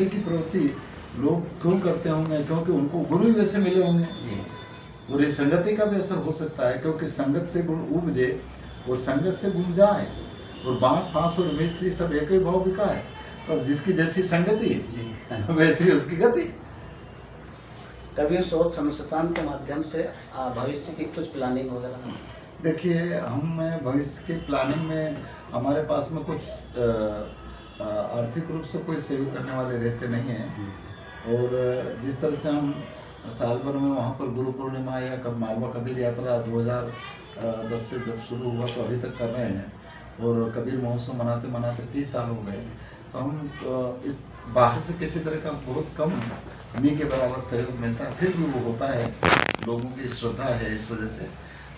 की प्रवृत्ति लोग क्यों करते होंगे? क्योंकि उनको गुरु ही वैसे मिले होंगे और ये संगति का भी असर हो सकता है, क्योंकि संगत से गुण उपजे और संगत से गुण जाए। और बांस फांस और मिस्त्री सब एक ही भाव बिका है। तो अब जिसकी जैसी संगति वैसी उसकी गति। कभी शोध संस्थान के माध्यम से भविष्य की कुछ प्लानिंग वगैरह? देखिए, हम भविष्य की प्लानिंग में हमारे पास में कुछ आर्थिक रूप से कोई सहयोग करने वाले रहते नहीं हैं। और जिस तरह से हम साल भर में वहाँ पर गुरु पूर्णिमा या मालवा कबीर यात्रा 2010 से जब शुरू हुआ तो अभी तक कर रहे हैं, और कबीर महोत्सव मनाते मनाते 30 साल हो गए। तो हम इस बाहर से किसी तरह का बहुत कम नहीं के बराबर सहयोग मिलता है, फिर भी वो होता है, लोगों की श्रद्धा है इस वजह से।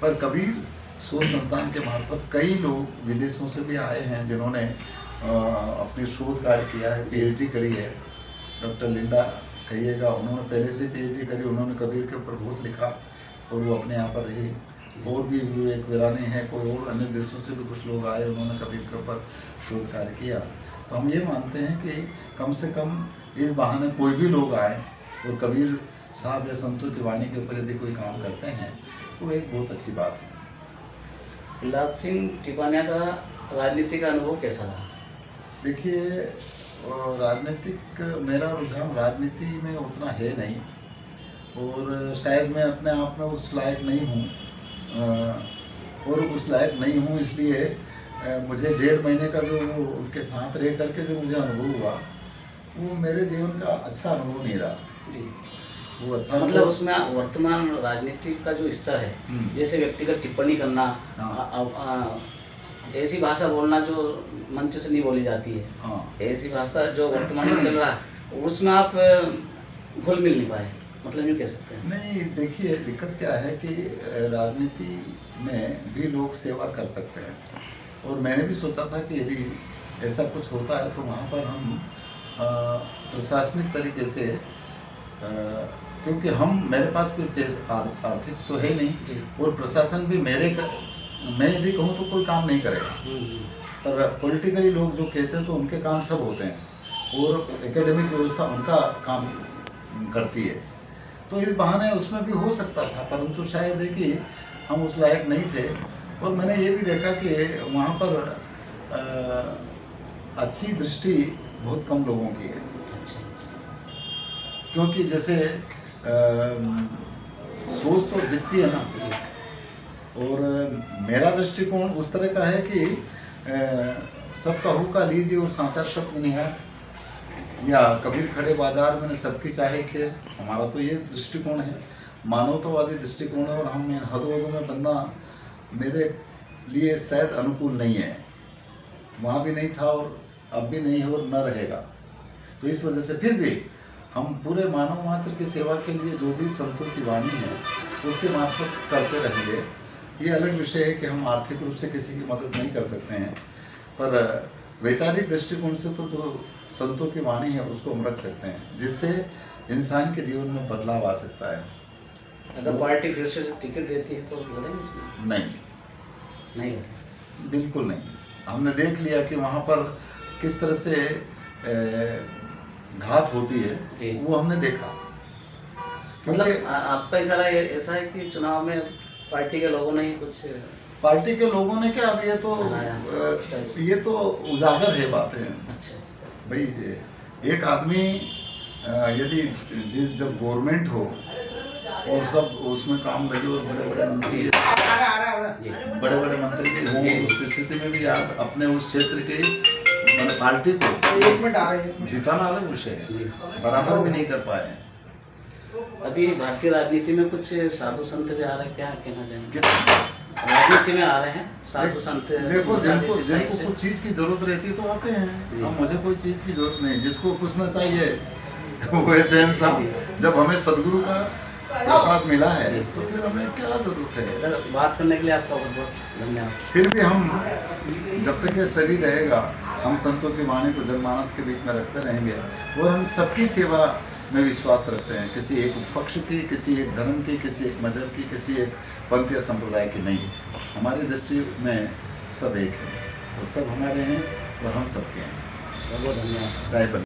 पर कबीर शोध संस्थान के मार्फत कई लोग विदेशों से भी आए हैं जिन्होंने अपनी शोध कार्य किया है, पीएचडी करी है। डॉक्टर लिंडा कहिएगा, उन्होंने पहले से पीएचडी करी, उन्होंने कबीर के ऊपर बहुत लिखा और वो अपने यहाँ पर रही। और भी विवेक वीरानी है, कोई और अन्य देशों से भी कुछ लोग आए, उन्होंने कबीर के ऊपर शोध कार्य किया। तो हम ये मानते हैं कि कम से कम इस बहाने कोई भी लोग आए और कबीर साहब या संतों की वाणी के ऊपर यदि कोई काम करते हैं तो एक बहुत अच्छी बात है। प्रहलाद सिंह टिपानिया का राजनीति का अनुभव कैसा रहा? देखिए, राजनीतिक मेरा रुझान राजनीति में उतना है नहीं, और शायद मैं अपने आप में उस लायक नहीं हूँ। और उस लायक नहीं हूँ इसलिए मुझे 1.5 महीने का जो उनके साथ रह करके जो मुझे अनुभव हुआ वो मेरे जीवन का अच्छा अनुभव नहीं रहा जी। वो अच्छा मतलब उसमें वर्तमान राजनीति का जो स्तर है, जैसे व्यक्तिगत टिप्पणी करना, ऐसी भाषा बोलना जो मंच से नहीं बोली जाती है, ऐसी भाषा जो वर्तमान में चल रहा है, उसमें आप घुल मिल नहीं पाए, मतलब यूँ कह सकते हैं? नहीं, देखिए, दिक्कत क्या है कि राजनीति में भी लोग सेवा कर सकते हैं, और मैंने भी सोचा था कि यदि ऐसा कुछ होता है तो वहाँ पर हम प्रशासनिक तरीके से, क्योंकि मेरे पास कोई आर्थिक तो है नहीं, और प्रशासन भी मैं यदि कहूँ तो कोई काम नहीं करेगा। पर पॉलिटिकली लोग जो कहते हैं तो उनके काम सब होते हैं, और एकेडमिक व्यवस्था उनका काम करती है। तो इस बहाने उसमें भी हो सकता था, परंतु शायद है कि हम उस लायक नहीं थे। और मैंने ये भी देखा कि वहाँ पर अच्छी दृष्टि बहुत कम लोगों की है, क्योंकि जैसे सोच तो दिखती है ना, और मेरा दृष्टिकोण उस तरह का है कि सबका हुक्का लीजिए और सांचा शब्द निहार, या कबीर खड़े बाजार में सबकी चाहे खैर। हमारा तो ये दृष्टिकोण है, मानवतावादी दृष्टिकोण है, और हम इन हद में बनना मेरे लिए शायद अनुकूल नहीं है। वहाँ भी नहीं था और अब भी नहीं है और न रहेगा। तो इस वजह से फिर भी हम पूरे मानव मात्र की सेवा के लिए जो भी संतों की वाणी है उसके मार्फत करते रहेंगे। ये अलग विषय है कि हम आर्थिक रूप से किसी की मदद नहीं कर सकते हैं, पर वैचारिक दृष्टिकोण से तो जो संतों की वाणी है उसको हम रख सकते हैं, जिससे इंसान के जीवन में बदलाव आ सकता है। अगर पार्टी फिर से टिकट देती है तो लड़ेंगे इसमें? नहीं, बिल्कुल नहीं। हमने देख लिया कि वहाँ पर किस तरह से घात होती है, वो हमने देखा। मतलब आपका इशारा ऐसा है कि चुनाव में पार्टी के लोगों ने ही कुछ, पार्टी के लोगों ने क्या, अब ये तो उजागर है बातें। अच्छा भाई, एक आदमी यदि जब गवर्नमेंट हो और सब उसमें काम लगे और बड़े बड़े मंत्री भी हों, उस स्थिति में भी आप अपने उस क्षेत्र के पार्टी को जिताना अलग विषय है, बराबर भी नहीं कर पाए। अभी भारतीय राजनीति में कुछ साधु संत भी आ रहे हैं, क्या कहना चाहेंगे? राजनीति में आ रहे हैं साधु संत। देखो, जिनको कुछ चीज की जरूरत रहती है तो आते हैं। अब मुझे कोई चीज की जरूरत नहीं, जिसको कुछ ना चाहिए वो ऐसे इंसान, जब हमें सदगुरु का प्रसाद मिला है तो फिर हमें क्या जरूरत है? बात करने के लिए आपका बहुत बहुत धन्यवाद। फिर भी हम जब तक ये शरीर रहेगा, हम संतों की वाणी को जनमानस के बीच में रखते रहेंगे, और हम सबकी सेवा में विश्वास रखते हैं, किसी एक पक्ष की, किसी एक धर्म की, किसी एक मजहब की, किसी एक पंथ या संप्रदाय की नहीं। हमारी दृष्टि में सब एक है, और सब हमारे हैं और हम सबके हैं। बहुत धन्यवाद।